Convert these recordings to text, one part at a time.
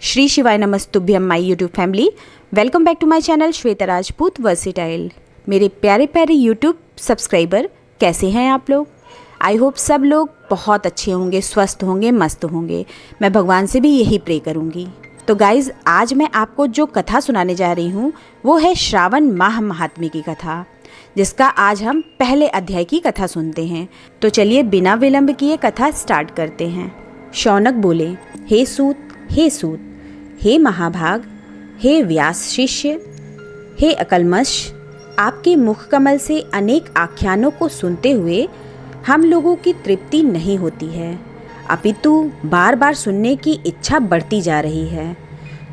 श्री शिवाय नमस्तुभ्यम my YouTube family. Welcome back to my channel Shweta Rajput versatile. मेरे प्यारे प्यारे यूट्यूब सब्सक्राइबर, कैसे हैं आप लोग? आई होप सब लोग बहुत अच्छे होंगे, स्वस्थ होंगे, मस्त होंगे। मैं भगवान से भी यही प्रे करूँगी। तो गाइज़, आज मैं आपको जो कथा सुनाने जा रही हूँ वो है श्रावण माह महात्म्य की कथा, जिसका आज हम पहले अध्याय की कथा सुनते हैं। तो चलिए बिना विलंब किए कथा स्टार्ट करते हैं। शौनक बोले, हे सूत, हे सूत, हे महाभाग, हे व्यास शिष्य, हे अकलमश, आपके मुख कमल से अनेक आख्यानों को सुनते हुए हम लोगों की तृप्ति नहीं होती है, अपितु बार बार सुनने की इच्छा बढ़ती जा रही है।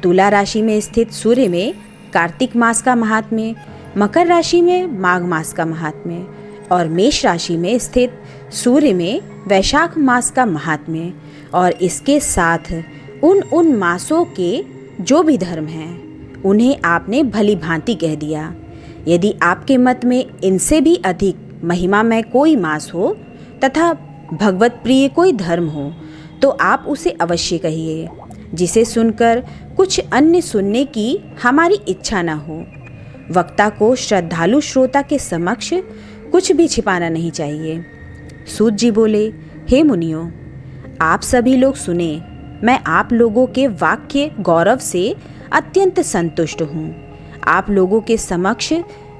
तुला राशि में स्थित सूर्य में कार्तिक मास का महात्म्य, मकर राशि में माघ मास का महात्म्य और मेष राशि में स्थित सूर्य में वैशाख मास का महात्म्य, और इसके साथ उन मासों के जो भी धर्म हैं उन्हें आपने भली भांति कह दिया। यदि आपके मत में इनसे भी अधिक महिमा में कोई मास हो तथा भगवत प्रिय कोई धर्म हो तो आप उसे अवश्य कहिए, जिसे सुनकर कुछ अन्य सुनने की हमारी इच्छा न हो। वक्ता को श्रद्धालु श्रोता के समक्ष कुछ भी छिपाना नहीं चाहिए। सूत जी बोले, हे मुनियों, आप सभी लोग सुने, मैं आप लोगों के वाक्य गौरव से अत्यंत संतुष्ट हूँ। आप लोगों के समक्ष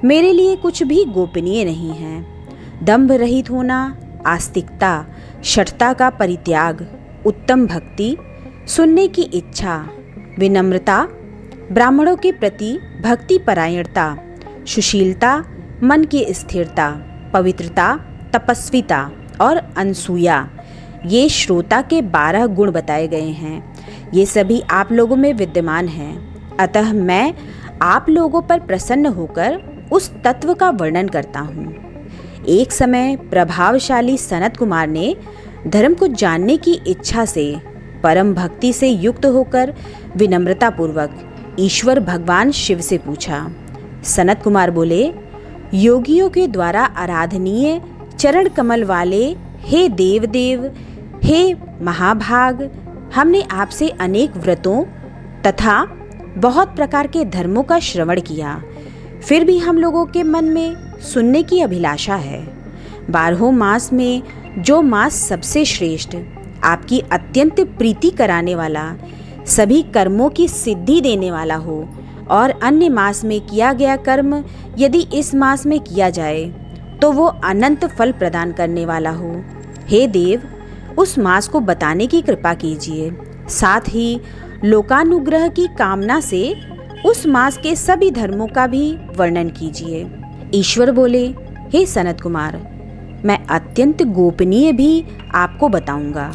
मेरे लिए कुछ भी गोपनीय नहीं है। दंभ रहित होना, आस्तिकता, शठता का परित्याग, उत्तम भक्ति, सुनने की इच्छा, विनम्रता, ब्राह्मणों के प्रति भक्ति परायणता, सुशीलता, मन की स्थिरता, पवित्रता, तपस्विता और अनसूया, ये श्रोता के 12 गुण बताए गए हैं। ये सभी आप लोगों में विद्यमान हैं। अतः मैं आप लोगों पर प्रसन्न होकर उस तत्व का वर्णन करता हूँ। एक समय प्रभावशाली सनत कुमार ने धर्म को जानने की इच्छा से परम भक्ति से युक्त होकर विनम्रता पूर्वक ईश्वर भगवान शिव से पूछा। सनत कुमार बोले, योगियों के द्वारा आराधनीय चरण कमल वाले हे देवदेव, हे महाभाग, हमने आपसे अनेक व्रतों तथा बहुत प्रकार के धर्मों का श्रवण किया, फिर भी हम लोगों के मन में सुनने की अभिलाषा है। 12 मास में जो मास सबसे श्रेष्ठ, आपकी अत्यंत प्रीति कराने वाला, सभी कर्मों की सिद्धि देने वाला हो, और अन्य मास में किया गया कर्म यदि इस मास में किया जाए तो वो अनंत फल प्रदान करने वाला हो। हे देव, उस मास को बताने की कृपा कीजिए। साथ ही लोकानुग्रह की कामना से उस मास के सभी धर्मों का भी वर्णन कीजिए। ईश्वर बोले, हे सनत कुमार, मैं अत्यंत गोपनीय भी आपको बताऊंगा।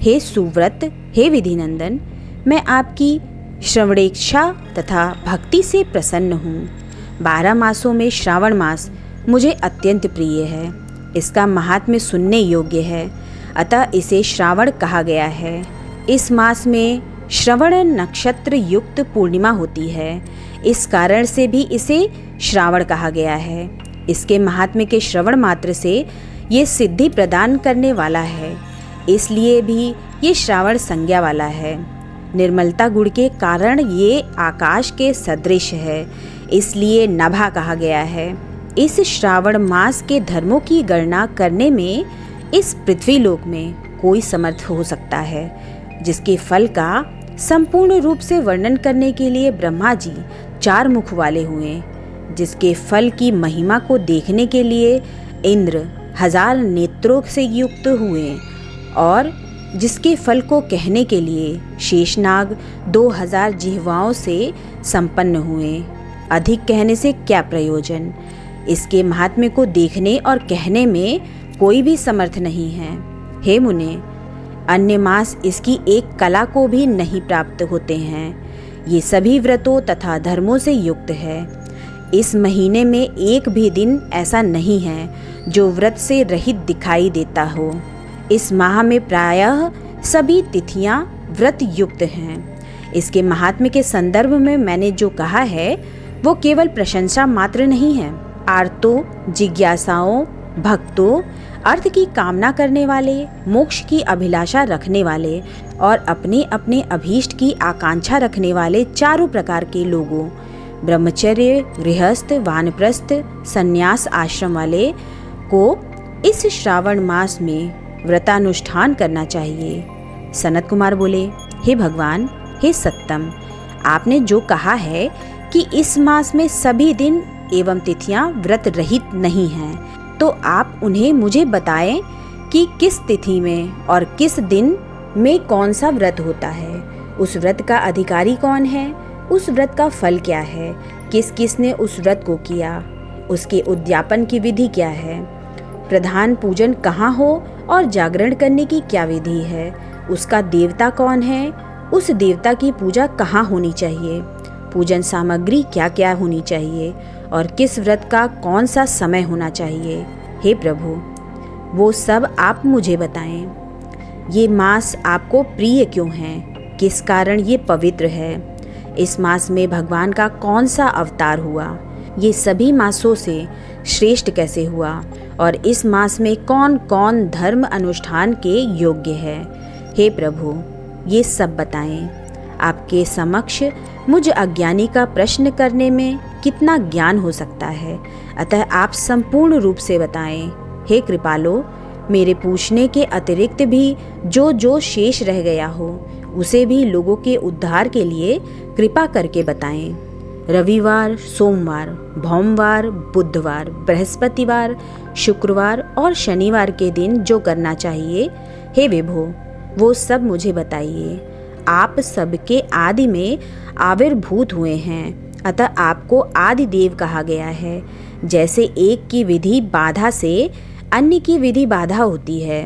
हे सुव्रत, हे विधिनंदन, मैं आपकी श्रवणेच्छा तथा भक्ति से प्रसन्न हूँ। 12 मासों में श्रावण मास मुझे अत्यंत प्रिय है। इसका महात्म्य सुनने योग्य है, अतः इसे श्रावण कहा गया है। इस मास में श्रवण नक्षत्र युक्त पूर्णिमा होती है, इस कारण से भी इसे श्रावण कहा गया है। इसके महात्म्य के श्रवण मात्र से ये सिद्धि प्रदान करने वाला है, इसलिए भी ये श्रावण संज्ञा वाला है। निर्मलता गुण के कारण ये आकाश के सदृश है, इसलिए नभा कहा गया है। इस श्रावण मास के धर्मों की गणना करने में इस पृथ्वी लोक में कोई समर्थ हो सकता है, जिसके फल का संपूर्ण रूप से वर्णन करने के लिए ब्रह्मा जी 4 मुख वाले हुए, जिसके फल की महिमा को देखने के लिए इंद्र 1000 नेत्रों से युक्त हुए, और जिसके फल को कहने के लिए शेषनाग 2000 जिह्वाओं से संपन्न हुए। अधिक कहने से क्या प्रयोजन? इसके महात्म्य को देखने और कहने में कोई भी समर्थ नहीं है। हे मुने, अन्य मास इसकी एक कला को भी नहीं प्राप्त होते हैं। ये सभी व्रतों तथा धर्मों से युक्त है। इस महीने में एक भी दिन ऐसा नहीं है जो व्रत से रहित दिखाई देता हो। इस माह में प्रायः सभी तिथियां व्रत युक्त हैं। इसके महात्म्य के संदर्भ में मैंने जो कहा है वो केवल प्रशंसा मात्र नहीं है। आर्तों, जिज्ञासाओं, भक्तों, अर्थ की कामना करने वाले, मोक्ष की अभिलाषा रखने वाले और अपने अपने अभीष्ट की आकांक्षा रखने वाले चारों प्रकार के लोगों, ब्रह्मचर्य, गृहस्थ, वानप्रस्थ, संन्यास आश्रम वाले को इस श्रावण मास में व्रतानुष्ठान करना चाहिए। सनत कुमार बोले, हे भगवान, हे सत्तम, आपने जो कहा है कि इस मास में सभी दिन एवं तिथियां व्रत रहित नहीं हैं, तो आप उन्हें मुझे बताएं कि किस तिथि में और किस दिन में कौन सा व्रत होता है, उस व्रत का अधिकारी कौन है, उस व्रत का फल क्या है, किस किस ने उस व्रत को किया, उसके उद्यापन की विधि क्या है, प्रधान पूजन कहाँ हो और जागरण करने की क्या विधि है, उसका देवता कौन है, उस देवता की पूजा कहाँ होनी चाहिए, पूजन सामग्री क्या क्या होनी चाहिए और किस व्रत का कौन सा समय होना चाहिए। हे प्रभु, वो सब आप मुझे बताएं। ये मास आपको प्रिय क्यों है, किस कारण ये पवित्र है, इस मास में भगवान का कौन सा अवतार हुआ, ये सभी मासों से श्रेष्ठ कैसे हुआ और इस मास में कौन कौन धर्म अनुष्ठान के योग्य है। हे प्रभु, ये सब बताएं। आपके समक्ष मुझ अज्ञानी का प्रश्न करने में कितना ज्ञान हो सकता है, अतः आप संपूर्ण रूप से बताएं। हे कृपालो, मेरे पूछने के अतिरिक्त भी जो जो शेष रह गया हो उसे भी लोगों के उद्धार के लिए कृपा करके बताएं। रविवार, सोमवार, भौमवार, बुधवार, बृहस्पतिवार, शुक्रवार और शनिवार के दिन जो करना चाहिए, हे विभो, वो सब मुझे बताइए। आप सबके आदि में आविर्भूत हुए हैं, अतः आपको आदि देव कहा गया है। जैसे एक की विधि बाधा से अन्य की विधि बाधा होती है,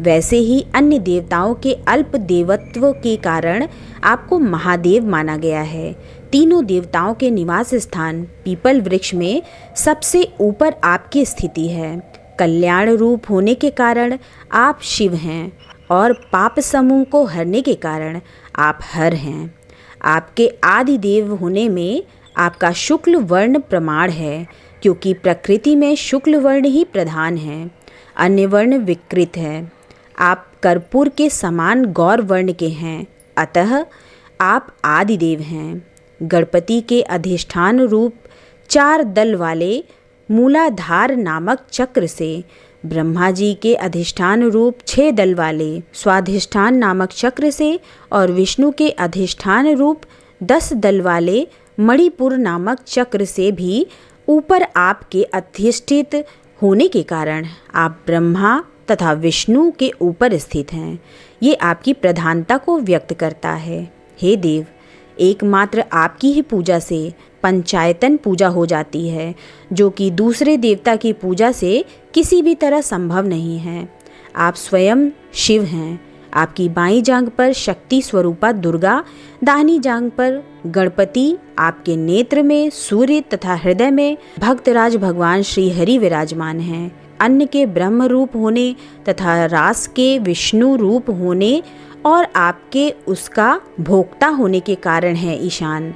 वैसे ही अन्य देवताओं के अल्प देवत्व के कारण आपको महादेव माना गया है। तीनों देवताओं के निवास स्थान पीपल वृक्ष में सबसे ऊपर आपकी स्थिति है। कल्याण रूप होने के कारण आप शिव हैं और पाप समूह को हरने के कारण आप हर हैं। आपके आदि देव होने में आपका शुक्ल वर्ण प्रमाण है, क्योंकि प्रकृति में शुक्ल वर्ण ही प्रधान है, अन्य वर्ण विकृत है। आप कर्पूर के समान गौर वर्ण के हैं, अतः आप आदि देव हैं। गणपति के अधिष्ठान रूप 4 दल वाले मूलाधार नामक चक्र से, ब्रह्मा जी के अधिष्ठान रूप 6 दल वाले स्वाधिष्ठान नामक चक्र से और विष्णु के अधिष्ठान रूप 10 दल वाले मणिपुर नामक चक्र से भी ऊपर आपके अधिष्ठित होने के कारण आप ब्रह्मा तथा विष्णु के ऊपर स्थित हैं। ये आपकी प्रधानता को व्यक्त करता है। हे देव, एकमात्र आपकी ही पूजा से पंचायतन पूजा हो जाती है, जो कि दूसरे देवता की पूजा से किसी भी तरह संभव नहीं है। आप स्वयं शिव हैं। आपकी बाईं जांघ पर शक्ति स्वरूपा दुर्गा, दाहिनी जांघ पर गणपति, आपके नेत्र में सूर्य तथा हृदय में भक्तराज भगवान श्री हरि विराजमान हैं। अन्न के ब्रह्म रूप होने तथा रास के विष्णु रूप होने और आपके उसका भोक्ता होने के कारण है ईशान।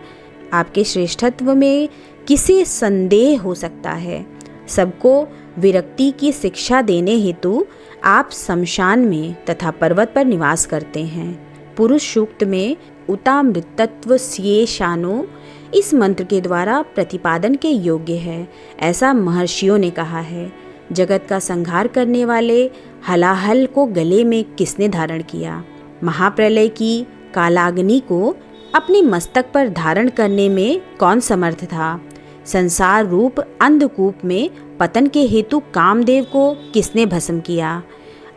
आपके श्रेष्ठत्व में किसी संदेह हो सकता है। सबको विरक्ति की शिक्षा देने हेतु आप शमशान में तथा पर्वत पर निवास करते हैं। पुरुष सूक्त में उतामृतत्व स्येशानो इस मंत्र के द्वारा प्रतिपादन के योग्य है, ऐसा महर्षियों ने कहा है। जगत का संहार करने वाले हलाहल को गले में किसने धारण किया? महाप्रलय की कालाग्नि को अपने मस्तक पर धारण करने में कौन समर्थ था? संसार रूप अंधकूप में पतन के हेतु कामदेव को किसने भस्म किया?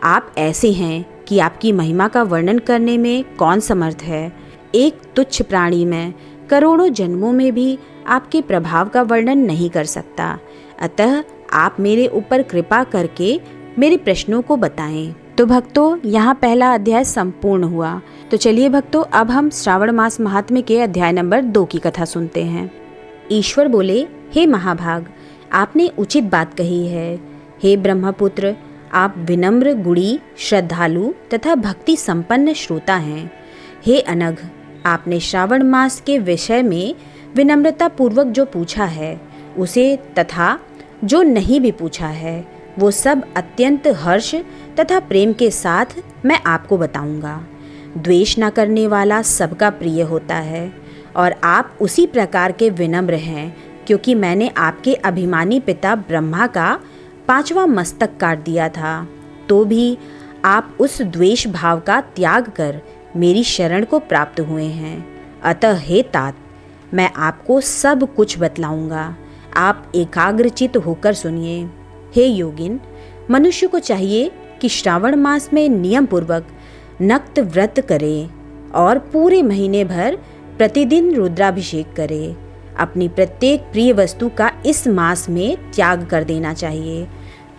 आप ऐसे हैं कि आपकी महिमा का वर्णन करने में कौन समर्थ है? एक तुच्छ प्राणी में करोड़ों जन्मों में भी आपके प्रभाव का वर्णन नहीं कर सकता। अतः आप मेरे ऊपर कृपा करके मेरे प्रश्नों को बताएं। तो भक्तों, यहाँ पहला अध्याय संपूर्ण हुआ। तो चलिए भक्तों, अब हम श्रावण मास महात्म्य के अध्याय नंबर 2 की कथा सुनते हैं। ईश्वर बोले, हे महाभाग, आपने उचित बात कही है। हे ब्रह्मपुत्र, आप विनम्र, गुणी, श्रद्धालु तथा भक्ति संपन्न श्रोता हैं। हे अनघ, आपने श्रावण मास के विषय में विनम्रता पूर्वक जो पूछा है उसे तथा जो नहीं भी पूछा है वो सब अत्यंत हर्ष तथा प्रेम के साथ मैं आपको बताऊंगा। द्वेष न करने वाला सबका प्रिय होता है और आप उसी प्रकार के विनम्र हैं, क्योंकि मैंने आपके अभिमानी पिता ब्रह्मा का 5वां मस्तक काट दिया था, तो भी आप उस द्वेष भाव का त्याग कर मेरी शरण को प्राप्त हुए हैं। अतः हे तात, मैं आपको सब कुछ बतलाऊंगा, आप एकाग्रचित होकर सुनिए। हे योगिन, मनुष्य को चाहिए कि श्रावण मास में नियम पूर्वक नक्त व्रत करे और पूरे महीने भर प्रतिदिन रुद्राभिषेक करे। अपनी प्रत्येक प्रिय वस्तु का इस मास में त्याग कर देना चाहिए।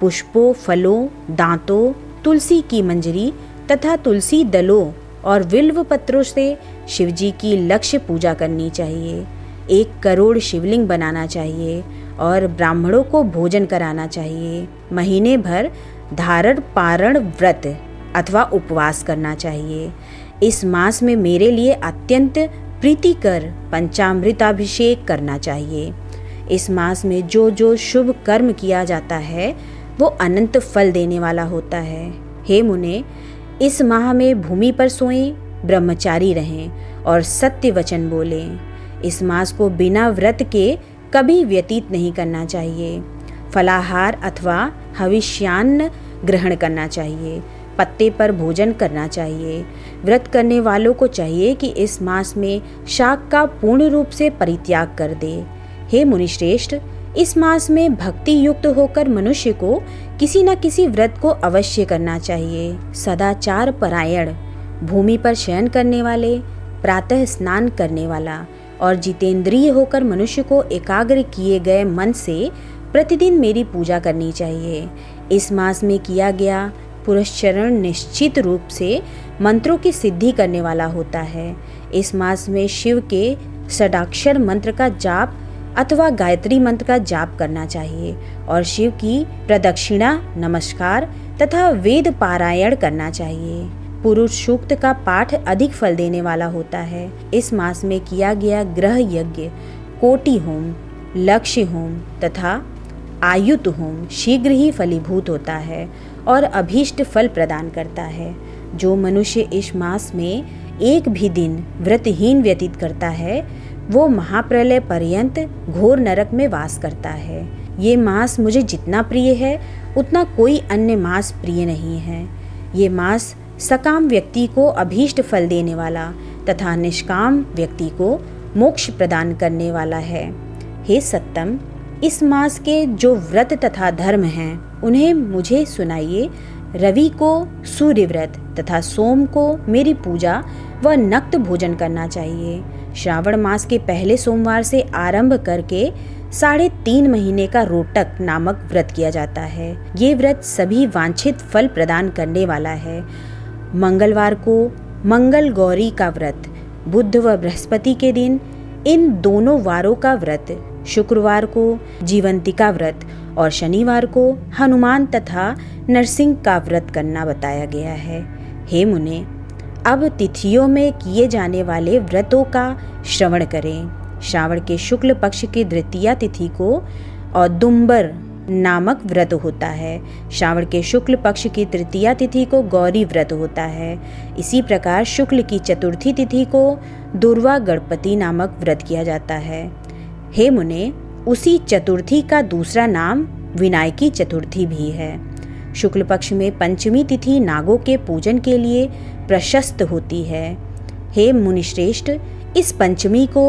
पुष्पों, फलों, दांतों, तुलसी की मंजरी तथा तुलसी दलों और बिल्व पत्रों से शिवजी की लक्ष्य पूजा करनी चाहिए। 1 करोड़ शिवलिंग बनाना चाहिए और ब्राह्मणों को भोजन कराना चाहिए। महीने भर धारण पारण व्रत अथवा उपवास करना चाहिए। इस मास में मेरे लिए अत्यंत प्रीतिकर पंचामृताभिषेक करना चाहिए। इस मास में जो जो शुभ कर्म किया जाता है वो अनंत फल देने वाला होता है। हे मुने, इस माह में भूमि पर सोएं, ब्रह्मचारी रहें और सत्य वचन बोलें। इस मास को बिना व्रत के कभी व्यतीत नहीं करना चाहिए। फलाहार अथवा हविष्यान्न ग्रहण करना चाहिए। पत्ते पर भोजन करना चाहिए। व्रत करने वालों को चाहिए कि इस मास में शाक का पूर्ण रूप से परित्याग कर दे। हे मुनिश्रेष्ठ, इस मास में भक्ति युक्त होकर मनुष्य को किसी न किसी व्रत को अवश्य करना चाहिए। सदाचार परायण, भूमि पर शयन करने वाले, प्रातः स्नान करने वाला और जितेंद्रिय होकर मनुष्य को एकाग्र किए गए मन से प्रतिदिन मेरी पूजा करनी चाहिए। इस मास में किया गया पुरस्चरण निश्चित रूप से मंत्रों की सिद्धि करने वाला होता है। इस मास में शिव के षडाक्षर मंत्र का जाप अथवा गायत्री मंत्र का जाप करना चाहिए और शिव की प्रदक्षिणा, नमस्कार तथा वेद पारायण करना चाहिए। पुरुष सूक्त का पाठ अधिक फल देने वाला होता है। इस मास में किया गया ग्रह यज्ञ, कोटि होम, लक्ष्य होम तथा आयुत होम शीघ्र ही फलीभूत होता है और अभीष्ट फल प्रदान करता है। जो मनुष्य इस मास में एक भी दिन व्रतहीन व्यतीत करता है वो महाप्रलय पर्यंत घोर नरक में वास करता है। ये मास मुझे जितना प्रिय है उतना कोई अन्य मास प्रिय नहीं है। ये मास सकाम व्यक्ति को अभीष्ट फल देने वाला तथा निष्काम व्यक्ति को मोक्ष प्रदान करने वाला है। हे सत्तम, इस मास के जो व्रत तथा धर्म हैं उन्हें मुझे सुनाइए। रवि को सूर्य व्रत तथा सोम को मेरी पूजा व नक्त भोजन करना चाहिए। श्रावण मास के पहले सोमवार से आरंभ करके 3.5 महीने का रोटक नामक व्रत किया जाता है। ये व्रत सभी वांछित फल प्रदान करने वाला है। मंगलवार को मंगल गौरी का व्रत, बुध व बृहस्पति के दिन इन दोनों वारों का व्रत, शुक्रवार को जीवंतिका व्रत और शनिवार को हनुमान तथा नरसिंह का व्रत करना बताया गया है। हे मुने, अब तिथियों में किए जाने वाले व्रतों का श्रवण करें। श्रावण के शुक्ल पक्ष की द्वितीया तिथि को औदुंबर नामक व्रत होता है। श्रावण के शुक्ल पक्ष की तृतीया तिथि को गौरी व्रत होता है। इसी प्रकार शुक्ल की चतुर्थी तिथि को दुर्वा गणपति नामक व्रत किया जाता है। हे मुने, उसी चतुर्थी का दूसरा नाम विनायकी चतुर्थी भी है। शुक्ल पक्ष में पंचमी तिथि नागों के पूजन के लिए प्रशस्त होती है। हे मुनिश्रेष्ठ, इस पंचमी को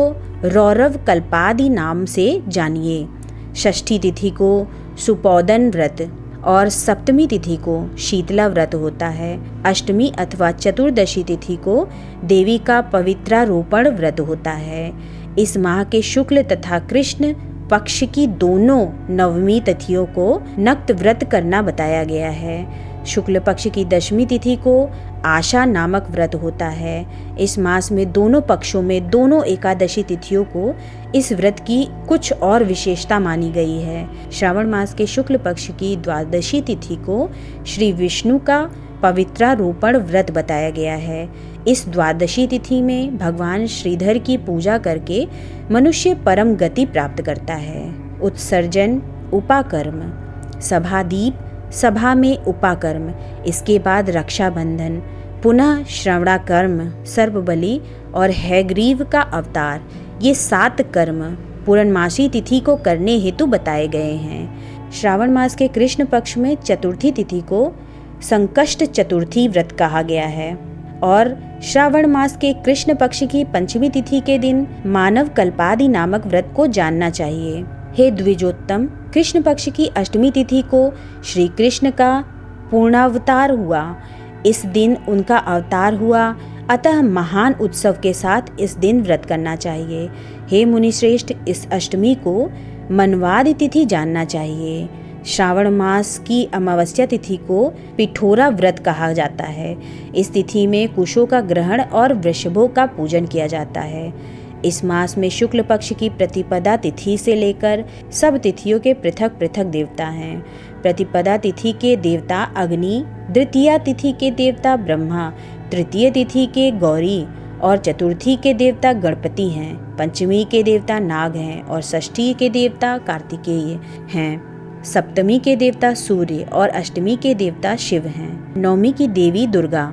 रौरव कल्पादि नाम से जानिए। षष्ठी तिथि को सुपौदन व्रत और सप्तमी तिथि को शीतला व्रत होता है। अष्टमी अथवा चतुर्दशी तिथि को देवी का पवित्रारोपण व्रत होता है। इस माह के शुक्ल तथा कृष्ण पक्ष की दोनों नवमी तिथियों को नक्त व्रत करना बताया गया है। शुक्ल पक्ष की दशमी तिथि को आशा नामक व्रत होता है। इस मास में दोनों पक्षों में दोनों एकादशी तिथियों को इस व्रत की कुछ और विशेषता मानी गई है। श्रावण मास के शुक्ल पक्ष की द्वादशी तिथि को श्री विष्णु का पवित्रारोपण व्रत बताया गया है। इस द्वादशी तिथि में भगवान श्रीधर की पूजा करके मनुष्य परम गति प्राप्त करता है। उत्सर्जन, उपाकर्म, सभादीप, सभा में उपाकर्म, इसके बाद रक्षाबंधन, पुनः श्रवणाकर्म, सर्पबलि और हैग्रीव का अवतार। ये 7 कर्म पूर्णमासी तिथि को करने हेतु बताए गए हैं। श्रावण मास के कृष्ण पक्ष में चतुर्थी तिथि को संकष्ट चतुर्थी व्रत कहा गया है और श्रावण मास के कृष्ण पक्ष की पंचमी तिथि के दिन मानव कल्पादि नामक व्रत को जानना चाहिए। हे द्विजोत्तम, कृष्ण पक्ष की अष्टमी तिथि को श्री कृष्ण का पूर्णावतार हुआ। इस दिन उनका अवतार हुआ, अतः महान उत्सव के साथ इस दिन व्रत करना चाहिए। हे मुनिश्रेष्ठ, इस अष्टमी को मनवादि तिथि जानना चाहिए। श्रावण मास की अमावस्या तिथि को पिठोरा व्रत कहा जाता है। इस तिथि में कुशों का ग्रहण और वृषभों का पूजन किया जाता है। इस मास में शुक्ल पक्ष की प्रतिपदा तिथि से लेकर सब तिथियों के पृथक पृथक देवता हैं। प्रतिपदा तिथि के देवता अग्नि, द्वितीया तिथि के देवता ब्रह्मा, तृतीय तिथि के गौरी और चतुर्थी के देवता गणपति हैं। पंचमी के देवता नाग हैं और षष्ठी के देवता कार्तिकेय हैं। सप्तमी के देवता सूर्य और अष्टमी के देवता शिव हैं। नवमी की देवी दुर्गा,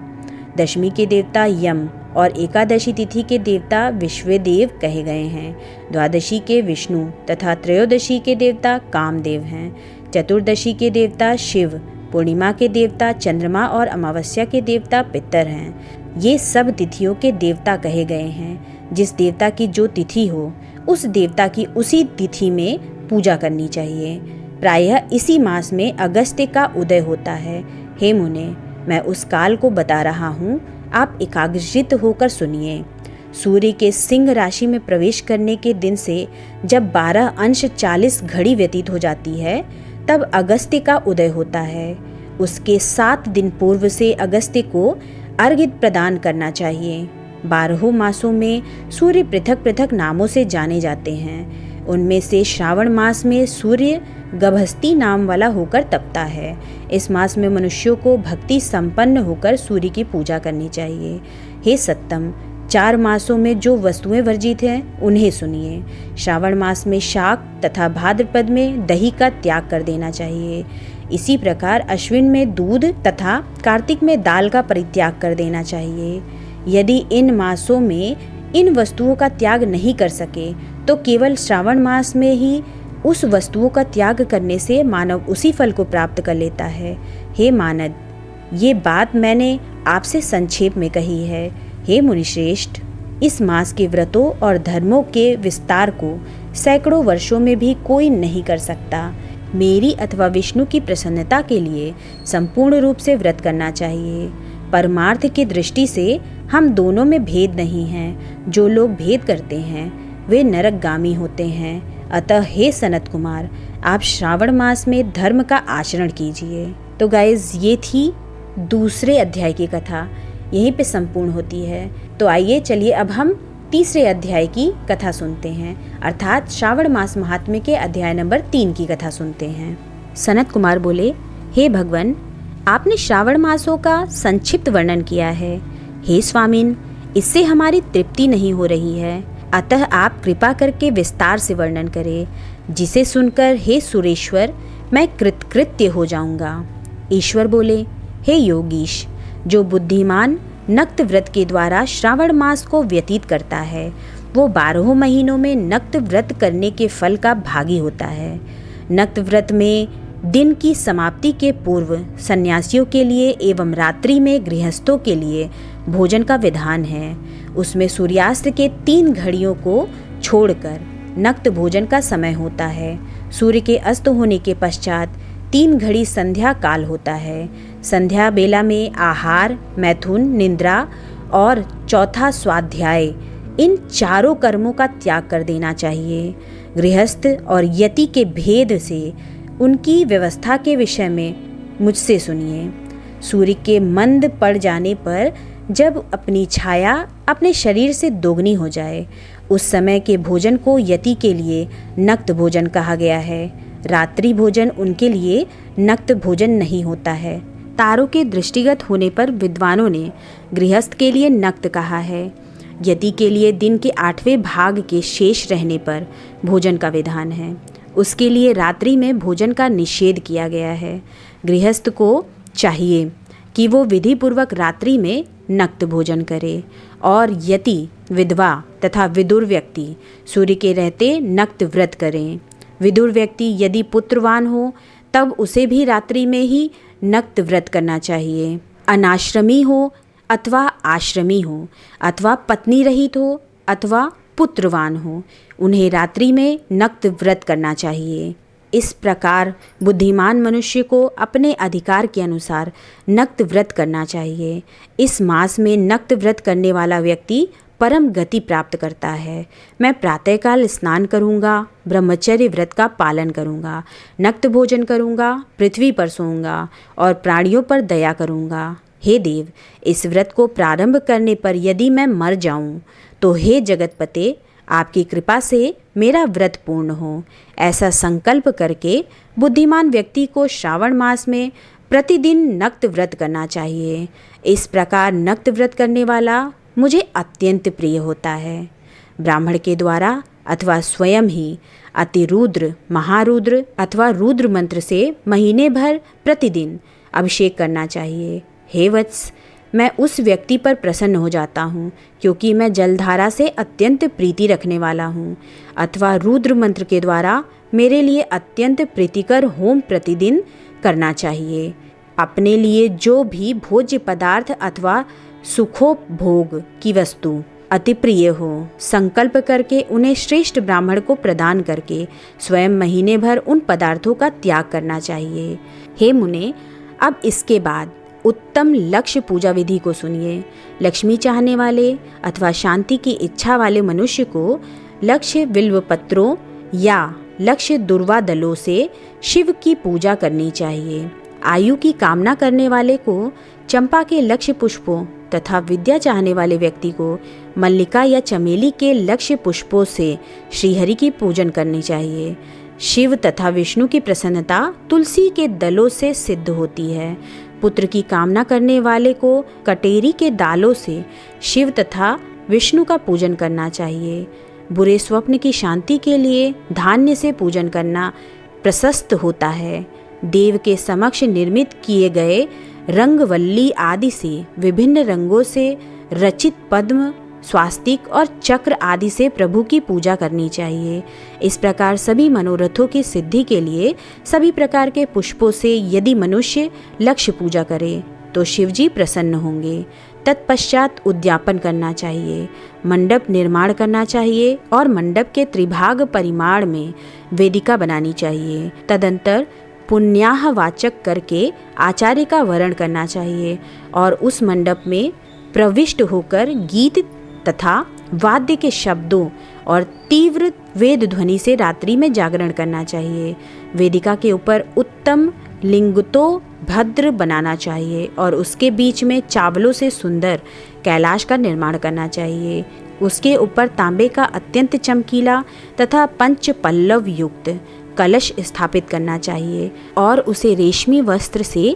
दशमी के देवता यम और एकादशी तिथि के देवता विश्वदेव कहे गए हैं। द्वादशी के विष्णु तथा त्रयोदशी के देवता कामदेव हैं। चतुर्दशी के देवता शिव, पूर्णिमा के देवता चंद्रमा और अमावस्या के देवता पितर हैं। ये सब तिथियों के देवता कहे गए हैं। जिस देवता की जो तिथि हो उस देवता की उसी तिथि में पूजा करनी चाहिए। प्रायः इसी मास में अगस्त्य का उदय होता है। हे मुने, मैं उस काल को बता रहा हूँ, आप एकाग्रचित्त होकर सुनिए। सूर्य के सिंह राशि में प्रवेश करने के दिन से जब 12 अंश 40 घड़ी व्यतीत हो जाती है तब अगस्त्य का उदय होता है। उसके 7 दिन पूर्व से अगस्त्य को अर्घ्य प्रदान करना चाहिए। 12 मासों में सूर्य पृथक पृथक नामों से जाने जाते हैं। उनमें से श्रावण मास में सूर्य गभस्ती नाम वाला होकर तपता है। इस मास में मनुष्यों को भक्ति संपन्न होकर सूर्य की पूजा करनी चाहिए। हे सत्तम, 4 मासों में जो वस्तुएं वर्जित हैं उन्हें सुनिए। श्रावण मास में शाक तथा भाद्रपद में दही का त्याग कर देना चाहिए। इसी प्रकार अश्विन में दूध तथा कार्तिक में दाल का परित्याग कर देना चाहिए। यदि इन मासों में इन वस्तुओं का त्याग नहीं कर सके तो केवल श्रावण मास में ही उस वस्तुओं का त्याग करने से मानव उसी फल को प्राप्त कर लेता है। हे मानद, ये बात मैंने आपसे संक्षेप में कही है। हे मुनिश्रेष्ठ, इस मास के व्रतों और धर्मों के विस्तार को सैकड़ों वर्षों में भी कोई नहीं कर सकता। मेरी अथवा विष्णु की प्रसन्नता के लिए संपूर्ण रूप से व्रत करना चाहिए। परमार्थ की दृष्टि से हम दोनों में भेद नहीं है। जो लोग भेद करते हैं वे नरकगामी होते हैं। अतः हे सनत कुमार, आप श्रावण मास में धर्म का आचरण कीजिए। तो गाइज, ये थी दूसरे अध्याय की कथा, यहीं पे संपूर्ण होती है। तो आइए चलिए अब हम तीसरे अध्याय की कथा सुनते हैं, अर्थात श्रावण मास महात्म्य के अध्याय नंबर 3 की कथा सुनते हैं। सनत कुमार बोले, हे भगवान, आपने श्रावण मासों का संक्षिप्त वर्णन किया है। हे स्वामिन, इससे हमारी तृप्ति नहीं हो रही है, अतः आप कृपा करके विस्तार से वर्णन करें, जिसे सुनकर हे सुरेश्वर मैं कृतकृत्य हो जाऊंगा। ईश्वर बोले, हे योगीश, जो बुद्धिमान नक्त व्रत के द्वारा श्रावण मास को व्यतीत करता है वो 12 महीनों में नक्त व्रत करने के फल का भागी होता है। नक्त व्रत में दिन की समाप्ति के पूर्व सन्यासियों के लिए एवं रात्रि में गृहस्थों के लिए भोजन का विधान है। उसमें सूर्यास्त के 3 घड़ियों को छोड़कर नक्त भोजन का समय होता है। सूर्य के अस्त होने के पश्चात 3 घड़ी संध्या काल होता है। संध्या बेला में आहार, मैथुन, निद्रा और चौथा स्वाध्याय, इन चारों कर्मों का त्याग कर देना चाहिए। गृहस्थ और यति के भेद से उनकी व्यवस्था के विषय में मुझसे सुनिए। सूर्य के मंद पड़ जाने पर जब अपनी छाया अपने शरीर से दोगुनी हो जाए उस समय के भोजन को यति के लिए नक्त भोजन कहा गया है। रात्रि भोजन उनके लिए नक्त भोजन नहीं होता है। तारों के दृष्टिगत होने पर विद्वानों ने गृहस्थ के लिए नक्त कहा है। यति के लिए दिन के 8वें भाग के शेष रहने पर भोजन का विधान है। उसके लिए रात्रि में भोजन का निषेध किया गया है। गृहस्थ को चाहिए कि वो विधि पूर्वक रात्रि में नक्त भोजन करे, और यति विधवा तथा विदुर व्यक्ति सूर्य के रहते नक्त व्रत करें। विदुर व्यक्ति यदि पुत्रवान हो तब उसे भी रात्रि में ही नक्त व्रत करना चाहिए। अनाश्रमी हो अथवा आश्रमी हो, अथवा पत्नी रहित हो अथवा पुत्रवान हो, उन्हें रात्रि में नक्त व्रत करना चाहिए। इस प्रकार बुद्धिमान मनुष्य को अपने अधिकार के अनुसार नक्त व्रत करना चाहिए। इस मास में नक्त व्रत करने वाला व्यक्ति परम गति प्राप्त करता है। मैं प्रातःकाल स्नान करूँगा, ब्रह्मचर्य व्रत का पालन करूँगा, नक्त भोजन करूँगा, पृथ्वी पर सोऊंगा और प्राणियों पर दया करूँगा। हे देव, इस व्रत को प्रारंभ करने पर यदि मैं मर जाऊँ तो हे जगतपते, आपकी कृपा से मेरा व्रत पूर्ण हो। ऐसा संकल्प करके बुद्धिमान व्यक्ति को श्रावण मास में प्रतिदिन नक्त व्रत करना चाहिए। इस प्रकार नक्त व्रत करने वाला मुझे अत्यंत प्रिय होता है। ब्राह्मण के द्वारा अथवा स्वयं ही अतिरुद्र, महारुद्र अथवा रुद्र मंत्र से महीने भर प्रतिदिन अभिषेक करना चाहिए। हे वत्स, मैं उस व्यक्ति पर प्रसन्न हो जाता हूँ क्योंकि मैं जलधारा से अत्यंत प्रीति रखने वाला हूँ। अथवा रुद्र मंत्र के द्वारा मेरे लिए अत्यंत प्रीतिकर होम प्रतिदिन करना चाहिए। अपने लिए जो भी भोज्य पदार्थ अथवा सुखोपभोग की वस्तु अति प्रिय हो, संकल्प करके उन्हें श्रेष्ठ ब्राह्मण को प्रदान करके स्वयं महीने भर उन पदार्थों का त्याग करना चाहिए। हे मुने, अब इसके बाद उत्तम लक्ष्य पूजा विधि को सुनिए। लक्ष्मी चाहने वाले अथवा शांति की इच्छा वाले मनुष्य को लक्ष्य बिल्व पत्रों या लक्ष्य दुर्वा दलों से शिव की पूजा करनी चाहिए। आयु की कामना करने वाले को चंपा के लक्ष्य पुष्पों तथा विद्या चाहने वाले व्यक्ति को मल्लिका या चमेली के लक्ष्य पुष्पों से श्रीहरि की पूजन करनी चाहिए। शिव तथा विष्णु की प्रसन्नता तुलसी के दलों से सिद्ध होती है। पुत्र की कामना करने वाले को कटेरी के दालों से शिव तथा विष्णु का पूजन करना चाहिए। बुरे स्वप्न की शांति के लिए धान्य से पूजन करना प्रशस्त होता है। देव के समक्ष निर्मित किए गए रंगवल्ली आदि से विभिन्न रंगों से रचित पद्म, स्वास्तिक और चक्र आदि से प्रभु की पूजा करनी चाहिए। इस प्रकार सभी मनोरथों की सिद्धि के लिए सभी प्रकार के पुष्पों से यदि मनुष्य लक्ष्य पूजा करे तो शिवजी प्रसन्न होंगे। तत्पश्चात उद्यापन करना चाहिए, मंडप निर्माण करना चाहिए और मंडप के त्रिभाग परिमाण में वेदिका बनानी चाहिए। तदंतर पुण्याह वाचक करके आचार्य का वरण करना चाहिए और उस मंडप में प्रविष्ट होकर गीत तथा वाद्य के शब्दों और तीव्र वेद ध्वनि से रात्रि में जागरण करना चाहिए। वेदिका के ऊपर उत्तम लिंगतो भद्र बनाना चाहिए और उसके बीच में चावलों से सुंदर कैलाश का निर्माण करना चाहिए। उसके ऊपर तांबे का अत्यंत चमकीला तथा पंच पल्लव युक्त कलश स्थापित करना चाहिए और उसे रेशमी वस्त्र से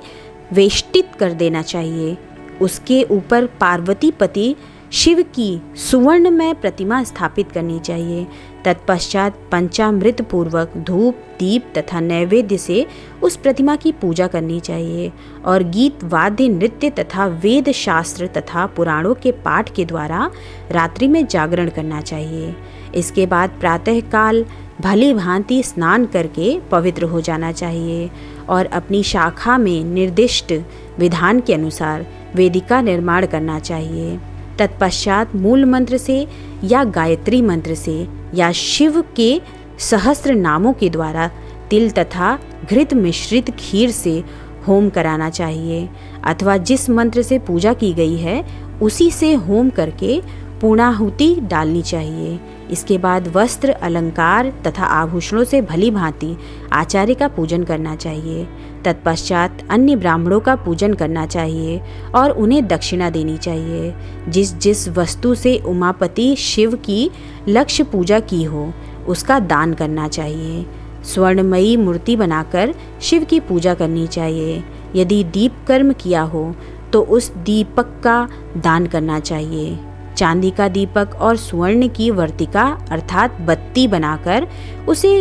वेष्टित कर देना चाहिए। उसके ऊपर पार्वती पति शिव की सुवर्णमय प्रतिमा स्थापित करनी चाहिए। तत्पश्चात पंचामृत पूर्वक धूप, दीप तथा नैवेद्य से उस प्रतिमा की पूजा करनी चाहिए और गीत, वाद्य, नृत्य तथा वेद शास्त्र तथा पुराणों के पाठ के द्वारा रात्रि में जागरण करना चाहिए। इसके बाद प्रातःकाल भली भांति स्नान करके पवित्र हो जाना चाहिए और अपनी शाखा में निर्दिष्ट विधान के अनुसार वेदिका निर्माण करना चाहिए। तत्पश्चात मूल मंत्र से या गायत्री मंत्र से या शिव के सहस्त्र नामों के द्वारा तिल तथा घृत मिश्रित खीर से होम कराना चाहिए अथवा जिस मंत्र से पूजा की गई है उसी से होम करके पूर्णाहुति डालनी चाहिए। इसके बाद वस्त्र, अलंकार तथा आभूषणों से भली भांति आचार्य का पूजन करना चाहिए। तत्पश्चात अन्य ब्राह्मणों का पूजन करना चाहिए और उन्हें दक्षिणा देनी चाहिए। जिस जिस वस्तु से उमापति शिव की लक्ष्य पूजा की हो उसका दान करना चाहिए। स्वर्णमयी मूर्ति बनाकर शिव की पूजा करनी चाहिए। यदि दीप कर्म किया हो तो उस दीपक का दान करना चाहिए। चांदी का दीपक और स्वर्ण की वर्तिका अर्थात बत्ती बनाकर उसे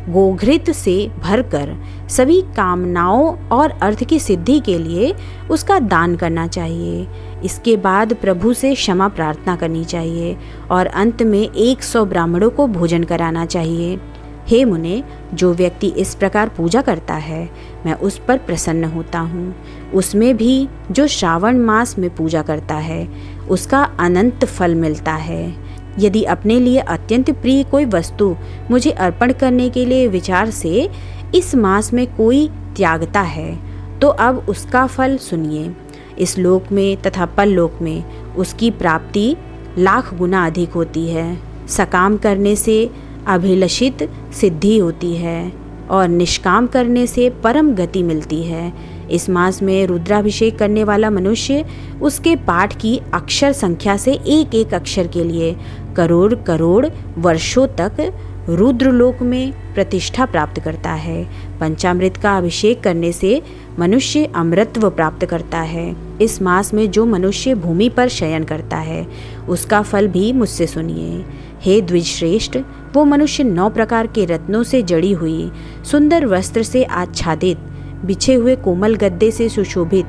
गोघृत से भरकर सभी कामनाओं और अर्थ की सिद्धि के लिए उसका दान करना चाहिए। इसके बाद प्रभु से क्षमा प्रार्थना करनी चाहिए और अंत में 100 ब्राह्मणों को भोजन कराना चाहिए। हे मुने, जो व्यक्ति इस प्रकार पूजा करता है मैं उस पर प्रसन्न होता हूँ। उसमें भी जो श्रावण मास में पूजा करता है उसका अनंत फल मिलता है। यदि अपने लिए अत्यंत प्रिय कोई वस्तु मुझे अर्पण करने के लिए विचार से इस मास में कोई त्यागता है तो अब उसका फल सुनिए। इस लोक में तथा परलोक में उसकी प्राप्ति लाख गुना अधिक होती है। सकाम करने से अभिलषित सिद्धि होती है और निष्काम करने से परम गति मिलती है। इस मास में रुद्राभिषेक करने वाला मनुष्य उसके पाठ की अक्षर संख्या से एक एक अक्षर के लिए करोड़ करोड़ वर्षों तक रुद्रलोक में प्रतिष्ठा प्राप्त करता है। पंचामृत का अभिषेक करने से मनुष्य अमृतत्व प्राप्त करता है। इस मास में जो मनुष्य भूमि पर शयन करता है उसका फल भी मुझसे सुनिए। हे द्विजश्रेष्ठ, वो मनुष्य 9 प्रकार के रत्नों से जड़ी हुई, सुंदर वस्त्र से आच्छादित, बिछे हुए कोमल गद्दे से सुशोभित,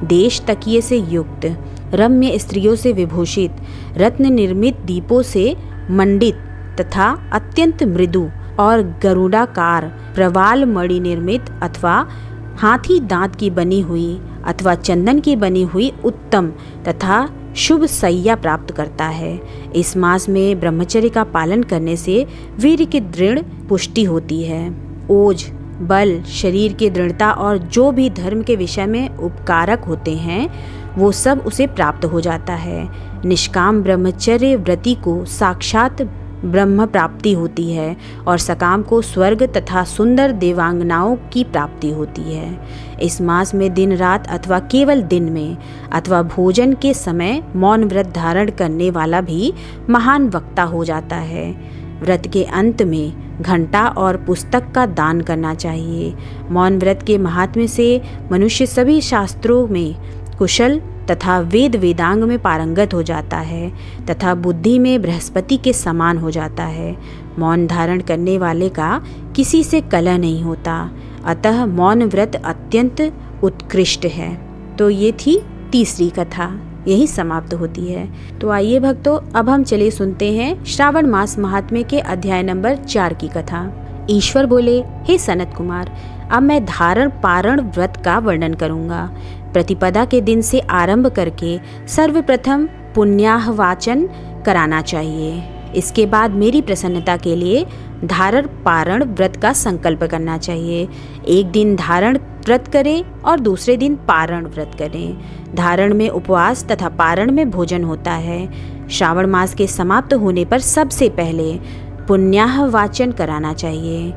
देश तकिए से युक्त, रम्य स्त्रियों से विभूषित, रत्न निर्मित दीपों से मंडित तथा अत्यंत मृदु और गरुडाकार प्रवाल मणि निर्मित अथवा हाथी दांत की बनी हुई अथवा चंदन की बनी हुई उत्तम तथा शुभ सैया प्राप्त करता है। इस मास में ब्रह्मचर्य का पालन करने से वीर्य की दृढ़ पुष्टि होती है। ओज, बल, शरीर की दृढ़ता और जो भी धर्म के विषय में उपकारक होते हैं वो सब उसे प्राप्त हो जाता है। निष्काम ब्रह्मचर्य व्रती को साक्षात ब्रह्म प्राप्ति होती है और सकाम को स्वर्ग तथा सुंदर देवांगनाओं की प्राप्ति होती है। इस मास में दिन रात अथवा केवल दिन में अथवा भोजन के समय मौन व्रत धारण करने वाला भी महान वक्ता हो जाता है। व्रत के अंत में घंटा और पुस्तक का दान करना चाहिए। मौन व्रत के महात्म्य से मनुष्य सभी शास्त्रों में कुशल तथा वेद वेदांग में पारंगत हो जाता है तथा बुद्धि में बृहस्पति के समान हो जाता है। मौन धारण करने वाले का किसी से कलह नहीं होता, अतः मौन व्रत अत्यंत उत्कृष्ट है। तो ये थी तीसरी कथा, यही समाप्त होती है। तो आइए भक्तों, अब हम चलिए सुनते हैं श्रावण मास महात्म्य के अध्याय नंबर 4 की कथा। ईश्वर बोले, हे सनत कुमार, अब मैं धारण पारण व्रत का वर्णन करूंगा। प्रतिपदा के दिन से आरंभ करके सर्वप्रथम पुण्याहवाचन कराना चाहिए। इसके बाद मेरी प्रसन्नता के लिए धारण पारण व्रत का संकल्प करना चाहिए। एक दिन धारण व्रत करें और दूसरे दिन पारण व्रत करें। धारण में उपवास तथा पारण में भोजन होता है। श्रावण मास के समाप्त होने पर सबसे पहले पुण्याहवाचन कराना चाहिए।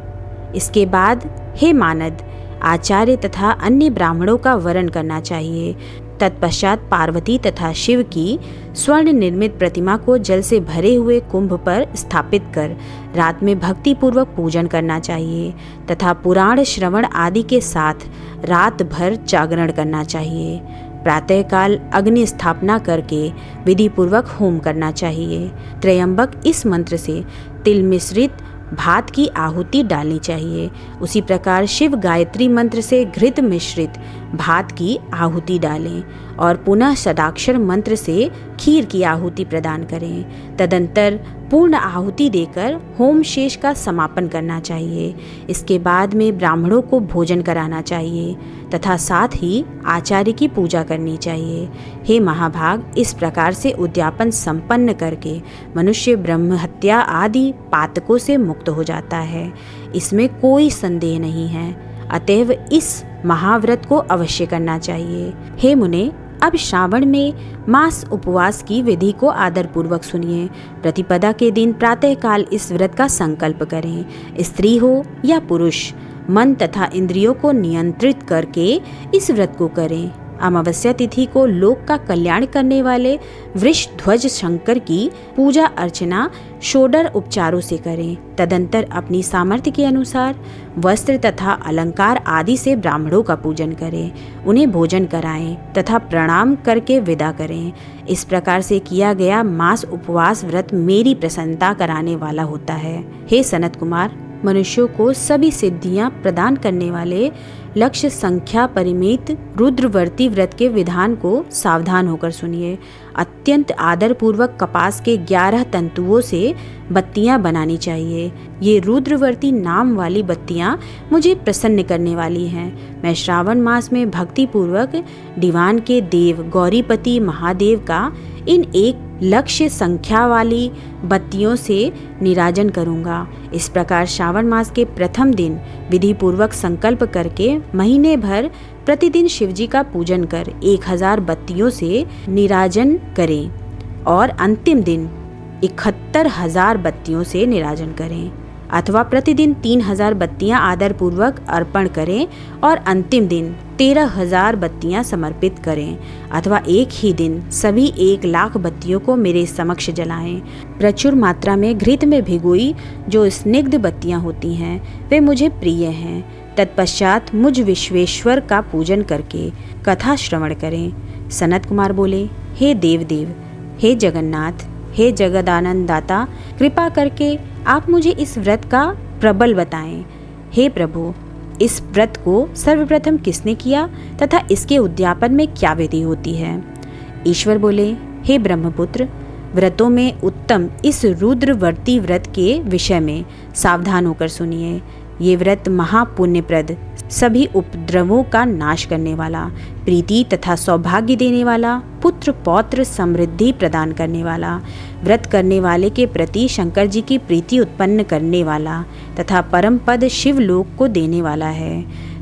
इसके बाद हे मानद, आचार्य तथा अन्य ब्राह्मणों का वरण करना चाहिए। तत्पश्चात पार्वती तथा शिव की स्वर्ण निर्मित प्रतिमा को जल से भरे हुए कुंभ पर स्थापित कर रात में भक्ति पूर्वक पूजन करना चाहिए तथा पुराण श्रवण आदि के साथ रात भर जागरण करना चाहिए। प्रातःकाल अग्नि स्थापना करके विधि पूर्वक होम करना चाहिए। त्रयंबक इस मंत्र से तिल मिश्रित भात की आहुति डालनी चाहिए। उसी प्रकार शिव गायत्री मंत्र से घृत मिश्रित भात की आहुति डालें और पुनः षडाक्षर मंत्र से खीर की आहुति प्रदान करें। तदंतर पूर्ण आहुति देकर होम शेष का समापन करना चाहिए। इसके बाद में ब्राह्मणों को भोजन कराना चाहिए तथा साथ ही आचार्य की पूजा करनी चाहिए। हे महाभाग, इस प्रकार से उद्यापन संपन्न करके मनुष्य ब्रह्म हत्या आदि पातकों से मुक्त हो जाता है। इसमें कोई संदेह नहीं है। अतएव इस महाव्रत को अवश्य करना चाहिए। हे मुने, अब श्रावण में मास उपवास की विधि को आदर पूर्वक सुनिए। प्रतिपदा के दिन प्रातःकाल इस व्रत का संकल्प करें। स्त्री हो या पुरुष, मन तथा इंद्रियों को नियंत्रित करके इस व्रत को करें। अमावस्या तिथि को लोक का कल्याण करने वाले वृषध्वज शंकर की पूजा अर्चना षोडर उपचारों से करें। तदंतर अपनी सामर्थ्य के अनुसार वस्त्र तथा अलंकार आदि से ब्राह्मणों का पूजन करें, उन्हें भोजन कराएं तथा प्रणाम करके विदा करें। इस प्रकार से किया गया मास उपवास व्रत मेरी प्रसन्नता कराने वाला होता है। हे सनत कुमार, मनुष्यों को सभी सिद्धियां प्रदान करने वाले लक्ष्य संख्या परिमित रुद्रवर्ती व्रत के विधान को सावधान होकर सुनिए। अत्यंत आदरपूर्वक कपास के 11 तंतुओं से बत्तियां बनानी चाहिए। ये रुद्रवर्ती नाम वाली बत्तियां मुझे प्रसन्न करने वाली हैं। मैं श्रावण मास में भक्ति पूर्वक दीवान के देव गौरीपति महादेव का इन एक लक्ष्य संख्या वाली बत्तियों से निराजन करूंगा। इस प्रकार श्रावण मास के प्रथम दिन विधि पूर्वक संकल्प करके महीने भर प्रतिदिन शिवजी का पूजन कर 1000 बत्तियों से निराजन करें और अंतिम दिन 71,000 बत्तियों से निराजन करें, अथवा प्रतिदिन 3000 बत्तियां आदर पूर्वक अर्पण करें और अंतिम दिन 13,000 बत्तियां समर्पित करें, अथवा एक ही दिन सभी 1,00,000 बत्तियों को मेरे समक्ष जलाएं। प्रचुर मात्रा में घृत में भिगोई जो स्निग्ध बत्तियां होती हैं वे मुझे प्रिय हैं। तत्पश्चात मुझ विश्वेश्वर का पूजन करके कथा श्रवण करें। सनत कुमार बोले, हे देवदेव, हे जगन्नाथ, हे जगदानंद दाता, कृपा करके आप मुझे इस व्रत का प्रबल बताएं। हे प्रभु, इस व्रत को सर्वप्रथम किसने किया तथा इसके उद्यापन में क्या विधि होती है? ईश्वर बोले, हे ब्रह्मपुत्र, व्रतों में उत्तम इस रुद्रवर्ती व्रत के विषय में सावधान होकर सुनिए। ये व्रत महापुण्यप्रद, सभी उपद्रवों का नाश करने वाला, प्रीति तथा सौभाग्य देने वाला, पुत्र पौत्र समृद्धि प्रदान करने वाला, व्रत करने वाले के प्रति शंकर जी की प्रीति उत्पन्न करने वाला तथा परम पद शिवलोक को देने वाला है।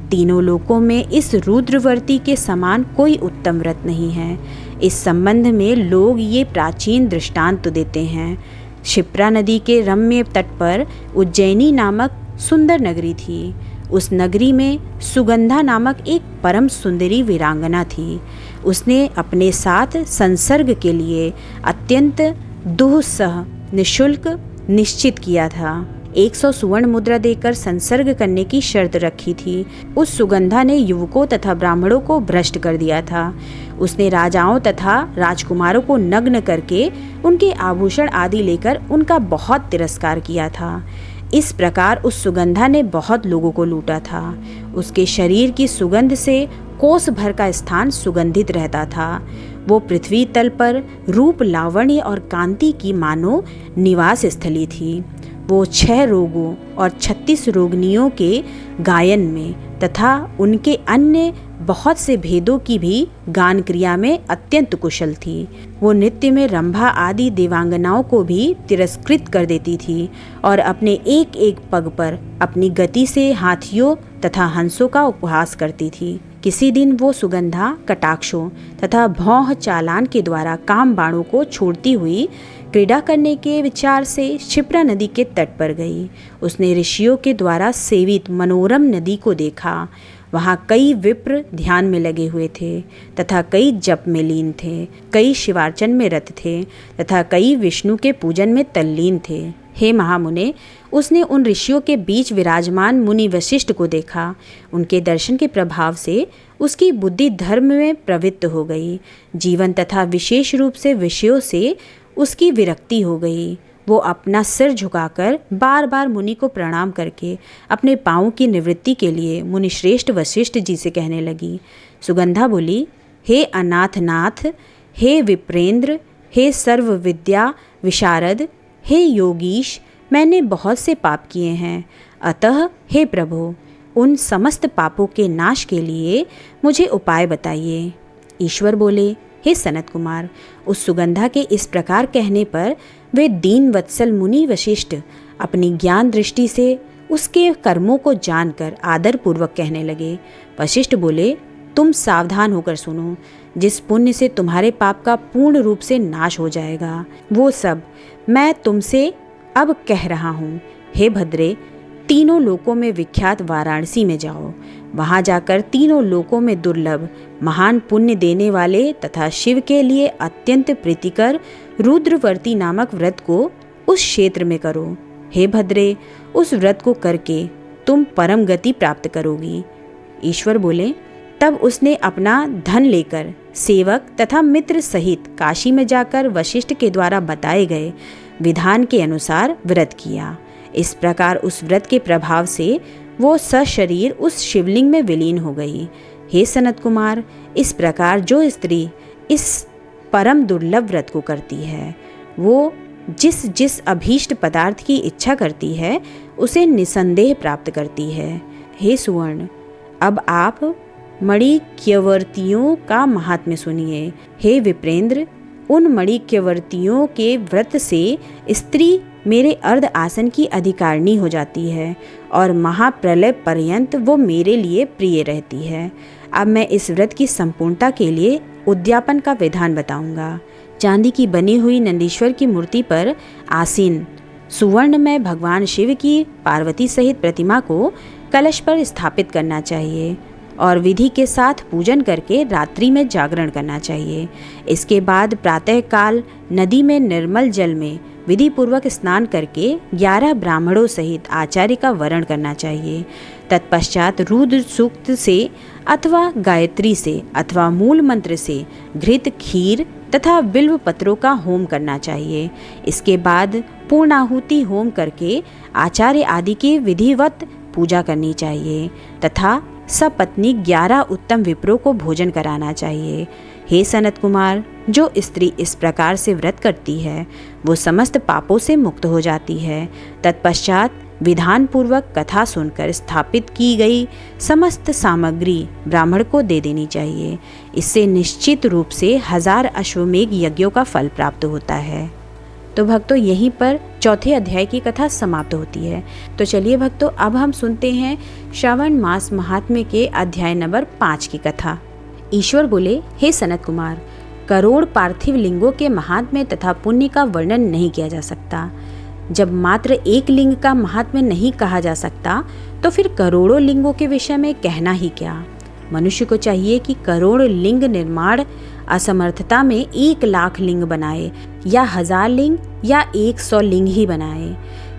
तीनों लोकों में इस रुद्रवर्ती के समान कोई उत्तम व्रत नहीं है। इस संबंध में लोग ये प्राचीन दृष्टांत देते हैं। क्षिप्रा नदी के रम्य तट पर उज्जैनी नामक सुंदर नगरी थी। उस नगरी में सुगंधा नामक एक परम सुंदरी वीरांगना थी। उसने अपने साथ संसर्ग के लिए अत्यंत दुस्सह निःशुल्क निश्चित किया था। 100 सुवर्ण मुद्रा देकर संसर्ग करने की शर्त रखी थी। उस सुगंधा ने युवकों तथा ब्राह्मणों को भ्रष्ट कर दिया था। उसने राजाओं तथा राजकुमारों को नग्न करके उनके आभूषण आदि लेकर उनका बहुत तिरस्कार किया था। इस प्रकार उस सुगंधा ने बहुत लोगों को लूटा था। उसके शरीर की सुगंध से कोस भर का स्थान सुगंधित रहता था। वो पृथ्वी तल पर रूप, लावण्य और कांति की मानो निवास स्थली थी। वो 6 रोगों और 36 रोगिणियों के गायन में तथा उनके अन्य बहुत से भेदों की भी गान क्रिया में अत्यंत कुशल थी। वो नृत्य में रंभा आदि देवांगनाओं को भी तिरस्कृत कर देती थी और अपने एक एक पग पर अपनी गति से हाथियों तथा हंसों का उपहास करती थी। किसी दिन वो सुगंधा कटाक्षों तथा भौह चालान के द्वारा काम बाणों को छोड़ती हुई क्रीड़ा करने के विचार से क्षिप्रा नदी के तट पर गई। उसने ऋषियों के द्वारा सेवित मनोरम नदी को देखा। वहाँ कई विप्र ध्यान में लगे हुए थे तथा कई जप में लीन थे, कई शिवार्चन में रत थे तथा कई विष्णु के पूजन में तल्लीन थे। हे महामुने, उसने उन ऋषियों के बीच विराजमान मुनि वशिष्ठ को देखा। उनके दर्शन के प्रभाव से उसकी बुद्धि धर्म में प्रवृत्त हो गई। जीवन तथा विशेष रूप से विषयों से उसकी विरक्ति हो गई। वो अपना सिर झुकाकर बार बार मुनि को प्रणाम करके अपने पाँवों की निवृत्ति के लिए मुनिश्रेष्ठ वशिष्ठ जी से कहने लगी। सुगंधा बोली, हे अनाथनाथ, हे विप्रेंद्र, हे सर्व विद्या विशारद, हे योगीश, मैंने बहुत से पाप किए हैं। अतः हे प्रभु, उन समस्त पापों के नाश के लिए मुझे उपाय बताइए। ईश्वर बोले, हे सनत कुमार, उस सुगंधा के इस प्रकार कहने पर वे दीन वत्सल मुनि वशिष्ठ अपनी ज्ञान दृष्टि से उसके कर्मों को जानकर आदर पूर्वक कहने लगे। वशिष्ठ बोले, तुम सावधान होकर सुनो। जिस पुण्य से तुम्हारे पाप का पूर्ण रूप से नाश हो जाएगा, वो सब मैं तुमसे अब कह रहा हूँ। हे भद्रे, तीनों लोकों में विख्यात वाराणसी में जाओ। वहाँ जाकर तीनों लोकों में दुर्लभ महान पुण्य देने वाले तथा शिव के लिए अत्यंत प्रीतिकर रुद्रवर्ती नामक व्रत को उस क्षेत्र में करो। हे भद्रे, उस व्रत को करके तुम परम गति प्राप्त करोगी। ईश्वर बोले, तब उसने अपना धन लेकर सेवक तथा मित्र सहित काशी में जाकर वशिष्ठ के द्वारा बताए गए विधान के अनुसार व्रत किया। इस प्रकार उस व्रत के प्रभाव से वो सशरीर उस शिवलिंग में विलीन हो गई। हे सनत कुमार, इस प्रकार जो स्त्री इस परम दुर्लभ व्रत को करती है, वो जिस जिस अभीष्ट पदार्थ की इच्छा करती है उसे निसंदेह प्राप्त करती है। हे सुवर्ण, अब आप मणिक्यवर्तियों का महात्म्य सुनिए। हे विप्रेंद्र, उन मणिक्यवर्तियों के व्रत से स्त्री मेरे अर्ध आसन की अधिकारिणी हो जाती है और महाप्रलय पर्यंत वो मेरे लिए प्रिय रहती है। अब मैं इस व्रत की संपूर्णता के लिए उद्यापन का विधान बताऊंगा। चांदी की बनी हुई नंदीश्वर की मूर्ति पर आसीन सुवर्ण में भगवान शिव की पार्वती सहित प्रतिमा को कलश पर स्थापित करना चाहिए और विधि के साथ पूजन करके रात्रि में जागरण करना चाहिए। इसके बाद प्रातःकाल नदी में निर्मल जल में विधि पूर्वक स्नान करके 11 ब्राह्मणों सहित आचार्य का वरण करना चाहिए। तत्पश्चात रुद्र सूक्त से अथवा गायत्री से अथवा मूल मंत्र से घृत, खीर तथा बिल्व पत्रों का होम करना चाहिए। इसके बाद पूर्णाहुति होम करके आचार्य आदि की विधिवत पूजा करनी चाहिए तथा सपत्नी 11 उत्तम विप्रों को भोजन कराना चाहिए। हे सनत कुमार, जो स्त्री इस प्रकार से व्रत करती है वो समस्त पापों से मुक्त हो जाती है। तत्पश्चात विधान पूर्वक कथा सुनकर स्थापित की गई समस्त सामग्री ब्राह्मण को दे देनी चाहिए। इससे निश्चित रूप से 1000 अश्वमेघ यज्ञों का फल प्राप्त होता है। तो भक्तों, यहीं पर चौथे अध्याय की कथा समाप्त होती है। तो चलिए भक्तों, अब हम सुनते हैं श्रावण मास महात्म्य के अध्याय नंबर 5 की कथा। ईश्वर बोले, हे सनत कुमार, करोड़ पार्थिव लिंगों के महात्म्य तथा पुण्य का वर्णन नहीं किया जा सकता। जब मात्र एक लिंग का महात्म्य नहीं कहा जा सकता तो फिर करोड़ों लिंगों के विषय में कहना ही क्या। मनुष्य को चाहिए कि करोड़ लिंग निर्माण असमर्थता में 1 लाख लिंग बनाए या 1000 लिंग या 100 लिंग ही बनाए।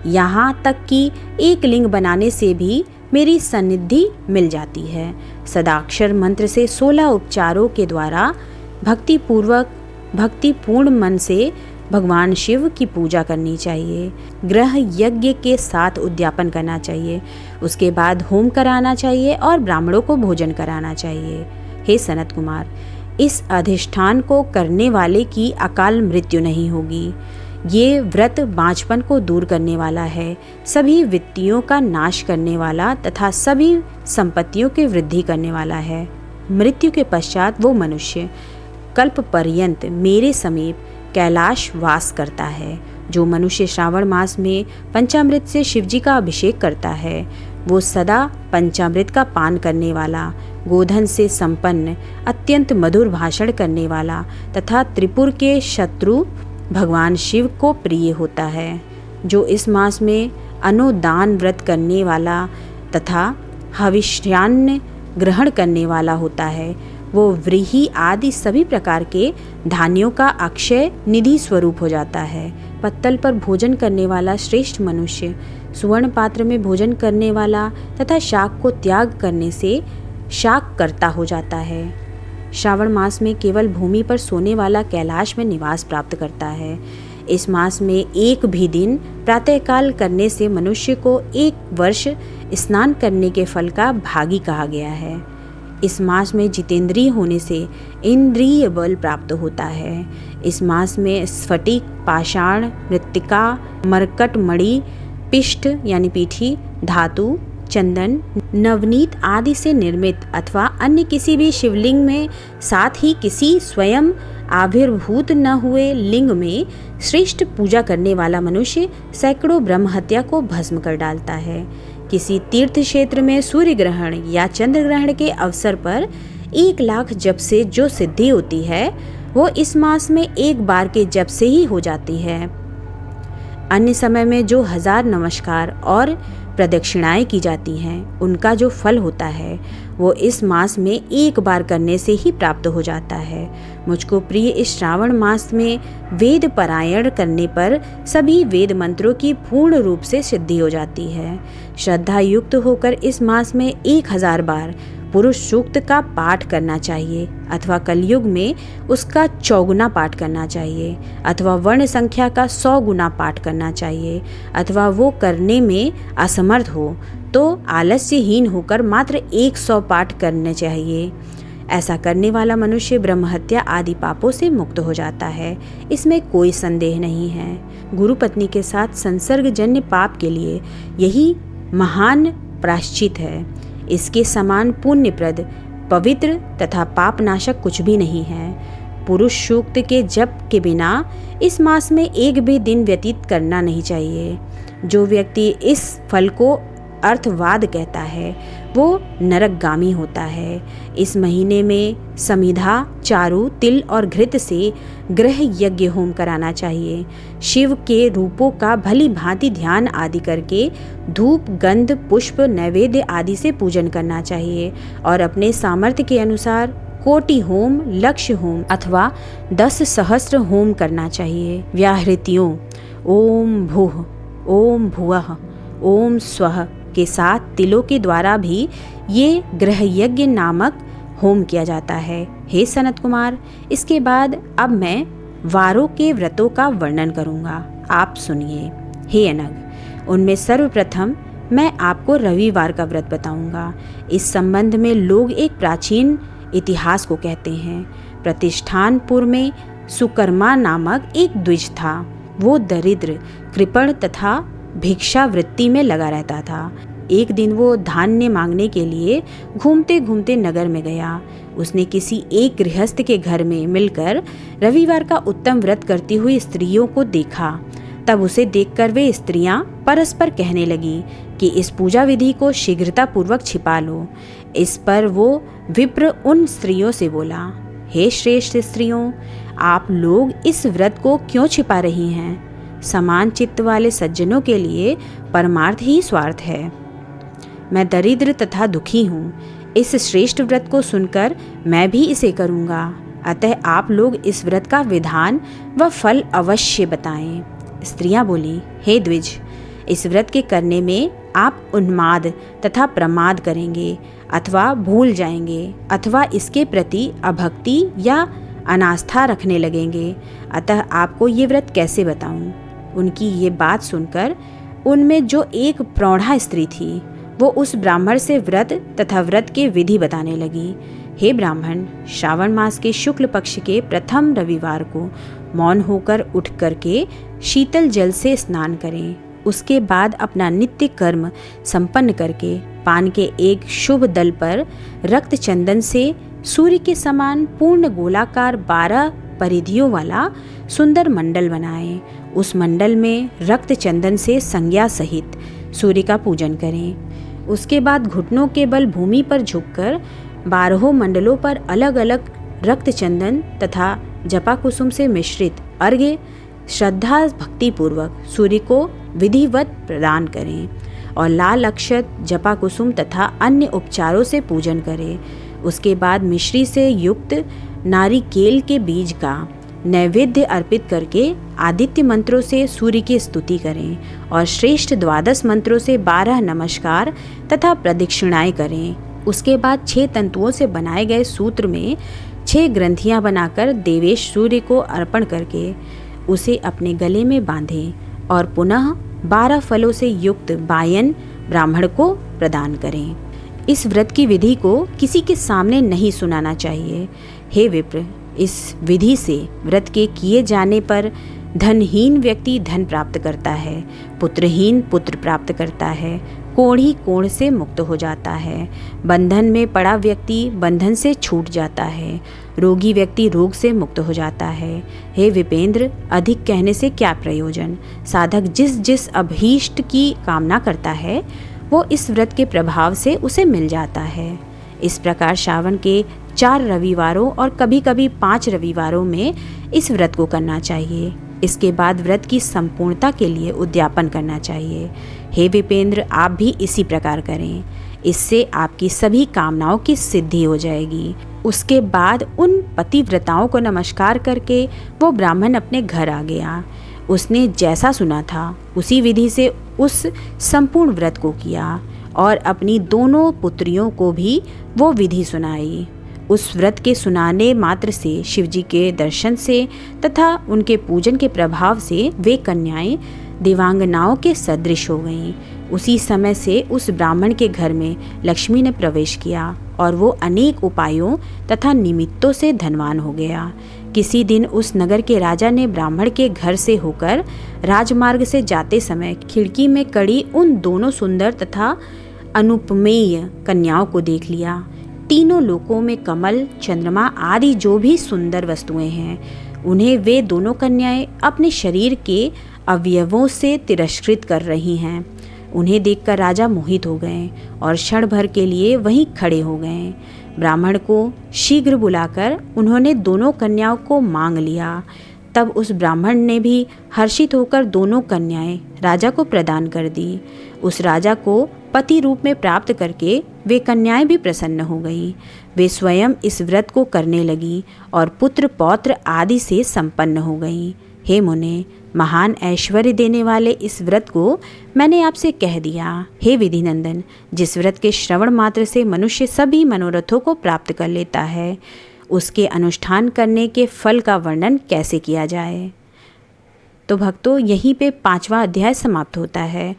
यहाँ तक कि 1 लिंग बनाने से भी मेरी सन्निधि मिल जाती है। सदाक्षर मंत्र से 16 उपचारों के द्वारा भक्तिपूर्ण मन से भगवान शिव की पूजा करनी चाहिए। ग्रह यज्ञ के साथ उद्यापन करना चाहिए। उसके बाद होम कराना चाहिए और ब्राह्मणों को भोजन कराना चाहिए। हे सनत कुमार, इस अधिष्ठान को करने वाले की अकाल मृत्यु नहीं होगी। ये व्रत बांझपन को दूर करने वाला है, सभी वित्तियों का नाश करने वाला तथा सभी संपत्तियों की वृद्धि करने वाला है। मृत्यु के पश्चात वो मनुष्य कल्प पर्यंत मेरे समीप कैलाश वास करता है। जो मनुष्य श्रावण मास में पंचामृत से शिवजी का अभिषेक करता है वो सदा पंचामृत का पान करने वाला, गोधन से संपन्न, अत्यंत मधुर भाषण करने वाला तथा त्रिपुर के शत्रु भगवान शिव को प्रिय होता है। जो इस मास में अनुदान व्रत करने वाला तथा हविष्यान्न ग्रहण करने वाला होता है वो व्रीहि आदि सभी प्रकार के धान्यों का अक्षय निधि स्वरूप हो जाता है। पत्तल पर भोजन करने वाला श्रेष्ठ मनुष्य सुवर्ण पात्र में भोजन करने वाला तथा शाक को त्याग करने से शाक कर्ता हो जाता है। श्रावण मास में केवल भूमि पर सोने वाला कैलाश में निवास प्राप्त करता है। इस मास में एक भी दिन प्रातःकाल करने से मनुष्य को 1 वर्ष स्नान करने के फल का भागी कहा गया है। इस मास में जितेंद्रिय होने से इंद्रिय बल प्राप्त होता है। इस मास में स्फटिक, पाषाण, मृत्तिका, मरकट मणि, पिष्ट यानी पीठी, धातु, चंदन, नवनीत आदि से निर्मित अथवा अन्य किसी भी शिवलिंग में, साथ ही किसी स्वयं आविर्भूत न हुए लिंग में श्रेष्ठ पूजा करने वाला मनुष्य सैकड़ों ब्रह्म हत्या को भस्म कर डालता है। किसी तीर्थ क्षेत्र में सूर्य ग्रहण या चंद्र ग्रहण के अवसर पर 1 लाख जप से जो सिद्धि होती है वो इस मास में 1 बार के जप से ही हो जाती है। अन्य समय में जो 1000 नमस्कार और प्रदक्षिणाएं की जाती हैं, उनका जो फल होता है वो इस मास में एक बार करने से ही प्राप्त हो जाता है। मुझको प्रिय इस श्रावण मास में वेद पारायण करने पर सभी वेद मंत्रों की पूर्ण रूप से सिद्धि हो जाती है। श्रद्धा युक्त होकर इस मास में 1000 बार पुरुष सूक्त का पाठ करना चाहिए, अथवा कलयुग में उसका 4 गुना पाठ करना चाहिए, अथवा वर्ण संख्या का 100 गुना पाठ करना चाहिए, अथवा वो करने में असमर्थ हो तो आलस्यहीन होकर मात्र 100 पाठ करने चाहिए। ऐसा करने वाला मनुष्य ब्रह्महत्या आदि पापों से मुक्त हो जाता है, इसमें कोई संदेह नहीं है। गुरु पत्नी के साथ संसर्गजन्य पाप के लिए यही महान प्रायश्चित है। इसके समान पुण्यप्रद, पवित्र तथा पापनाशक कुछ भी नहीं है। पुरुष सूक्त के जप के बिना इस मास में एक भी दिन व्यतीत करना नहीं चाहिए। जो व्यक्ति इस फल को अर्थवाद कहता है वो नरकगामी होता है। इस महीने में समिधा, चारू, तिल और घृत से ग्रह यज्ञ होम कराना चाहिए। शिव के रूपों का भली भांति ध्यान आदि करके धूप, गंध, पुष्प, नैवेद्य आदि से पूजन करना चाहिए और अपने सामर्थ्य के अनुसार कोटि होम, लक्ष्य होम अथवा 10 सहस्त्र होम करना चाहिए। व्याहृतियों ओम भूः, ओम भुवः, ओम स्वः के साथ तिलों के द्वारा भी ये ग्रह यज्ञ नामक होम किया जाता है। हे सनत कुमार, इसके बाद अब मैं वारों के व्रतों का वर्णन करूंगा, आप सुनिए। हे अनग, उनमें सर्वप्रथम मैं आपको रविवार का व्रत बताऊंगा। इस संबंध में लोग एक प्राचीन इतिहास को कहते हैं। प्रतिष्ठानपुर में सुकर्मा नामक एक द्विज था। वो दरिद्र, कृपण तथा भिक्षावृत्ति में लगा रहता था। एक दिन वो धान्य मांगने के लिए घूमते घूमते नगर में गया। उसने किसी एक गृहस्थ के घर में मिलकर रविवार का उत्तम व्रत करती हुई स्त्रियों को देखा। तब उसे देखकर वे स्त्रियां परस्पर कहने लगी कि इस पूजा विधि को शीघ्रता पूर्वक छिपा लो। इस पर वो विप्र उन स्त्रियों से बोला, हे श्रेष्ठ स्त्रियों, आप लोग इस व्रत को क्यों छिपा रही हैं? समान चित्त वाले सज्जनों के लिए परमार्थ ही स्वार्थ है। मैं दरिद्र तथा दुखी हूँ। इस श्रेष्ठ व्रत को सुनकर मैं भी इसे करूँगा। अतः आप लोग इस व्रत का विधान व फल अवश्य बताएं। स्त्रियां बोली, हे द्विज, इस व्रत के करने में आप उन्माद तथा प्रमाद करेंगे, अथवा भूल जाएंगे, अथवा इसके प्रति अभक्ति या अनास्था रखने लगेंगे। अतः आपको ये व्रत कैसे बताऊं? उनकी ये बात सुनकर उनमें जो एक प्रौढ़ा स्त्री थी वो उस ब्राह्मण से व्रत तथा व्रत के विधि बताने लगी। हे ब्राह्मण, श्रावण मास के शुक्ल पक्ष के प्रथम रविवार को मौन होकर उठ करके शीतल जल से स्नान करें। उसके बाद अपना नित्य कर्म संपन्न करके पान के एक शुभ दल पर रक्त चंदन से सूर्य के समान पूर्ण गोलाकार 12 परिधियों वाला सुंदर मंडल बनाएं। उस मंडल में रक्त चंदन से संज्ञा सहित सूर्य का पूजन करें। उसके बाद घुटनों के बल भूमि पर झुककर 12 मंडलों पर अलग अलग रक्त चंदन तथा जपा कुसुम से मिश्रित अर्घ्य श्रद्धा भक्ति पूर्वक सूर्य को विधिवत प्रदान करें और लाल अक्षत, जपा कुसुम तथा अन्य उपचारों से पूजन करें। उसके बाद मिश्री से युक्त नारिकेल के बीज का नैवेद्य अर्पित करके आदित्य मंत्रों से सूर्य की स्तुति करें और श्रेष्ठ 12 मंत्रों से 12 नमस्कार तथा प्रदक्षिणाएं करें। उसके बाद 6 तंतुओं से बनाए गए सूत्र में 6 ग्रंथियां बनाकर देवेश सूर्य को अर्पण करके उसे अपने गले में बांधें और पुनः 12 फलों से युक्त बायन ब्राह्मण को प्रदान करें। इस व्रत की विधि को किसी के सामने नहीं सुनाना चाहिए। हे विप्र, इस विधि से व्रत के किए जाने पर धनहीन व्यक्ति धन प्राप्त करता है, पुत्रहीन पुत्र प्राप्त करता है, कोढ़ी कोढ़ से मुक्त हो जाता है, बंधन में पड़ा व्यक्ति बंधन से छूट जाता है, रोगी व्यक्ति रोग से मुक्त हो जाता है। हे विपेंद्र, अधिक कहने से क्या प्रयोजन? साधक जिस जिस अभीष्ट की कामना करता है वो इस व्रत के प्रभाव से उसे मिल जाता है। इस प्रकार श्रावण के 4 रविवारों और कभी कभी 5 रविवारों में इस व्रत को करना चाहिए। इसके बाद व्रत की संपूर्णता के लिए उद्यापन करना चाहिए। हे विपेंद्र, आप भी इसी प्रकार करें, इससे आपकी सभी कामनाओं की सिद्धि हो जाएगी। उसके बाद उन पतिव्रताओं को नमस्कार करके वो ब्राह्मण अपने घर आ गया। उसने जैसा सुना था उसी विधि से उस संपूर्ण व्रत को किया और अपनी दोनों पुत्रियों को भी वो विधि सुनाई। उस व्रत के सुनाने मात्र से शिवजी के दर्शन से तथा उनके पूजन के प्रभाव से वे कन्याएं देवांगनाओं के सदृश हो गईं। उसी समय से उस ब्राह्मण के घर में लक्ष्मी ने प्रवेश किया और वो अनेक उपायों तथा निमित्तों से धनवान हो गया। किसी दिन उस नगर के राजा ने ब्राह्मण के घर से होकर राजमार्ग से जाते समय खिड़की में कड़ी उन दोनों सुंदर तथा अनुपमेय कन्याओं को देख लिया। तीनों लोकों में कमल, चंद्रमा आदि जो भी सुंदर वस्तुएं हैं, उन्हें वे दोनों कन्याएं अपने शरीर के अवयवों से तिरस्कृत कर रही हैं। उन्हें देखकर राजा मोहित हो गए और क्षण भर के लिए वहीं खड़े हो गए। ब्राह्मण को शीघ्र बुलाकर उन्होंने दोनों कन्याओं को मांग लिया। तब उस ब्राह्मण ने भी हर्षित होकर दोनों कन्याएं राजा को प्रदान कर दी। उस राजा को पति रूप में प्राप्त करके वे कन्याएं भी प्रसन्न हो गईं। वे स्वयं इस व्रत को करने लगीं और पुत्र पौत्र आदि से संपन्न हो गईं। हे मुने, महान ऐश्वर्य देने वाले इस व्रत को मैंने आपसे कह दिया। हे विधिनंदन, जिस व्रत के श्रवण मात्र से मनुष्य सभी मनोरथों को प्राप्त कर लेता है, उसके अनुष्ठान करने के फल का वर्णन कैसे किया जाए। तो भक्तों, यहीं पे 5वां अध्याय समाप्त होता है।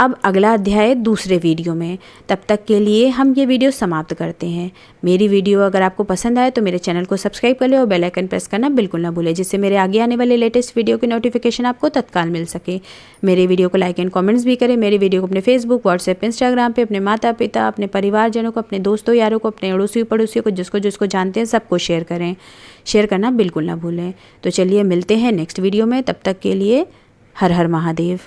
अब अगला अध्याय दूसरे वीडियो में। तब तक के लिए हम ये वीडियो समाप्त करते हैं। मेरी वीडियो अगर आपको पसंद आए तो मेरे चैनल को सब्सक्राइब कर ले और बेल आइकन प्रेस करना बिल्कुल ना भूलें, जिससे मेरे आगे आने वाले लेटेस्ट वीडियो की नोटिफिकेशन आपको तत्काल मिल सके। मेरे वीडियो को लाइक एंड कमेंट्स भी करें। मेरी वीडियो को अपने फेसबुक, व्हाट्सएप, इंस्टाग्राम पे अपने माता पिता, अपने परिवारजनों को, अपने दोस्तों यारों को, अपने अड़ोसियों पड़ोसियों को, जिसको जिसको जानते हैं सबको शेयर करें। शेयर करना बिल्कुल ना भूलें। तो चलिए मिलते हैं नेक्स्ट वीडियो में। तब तक के लिए हर हर महादेव।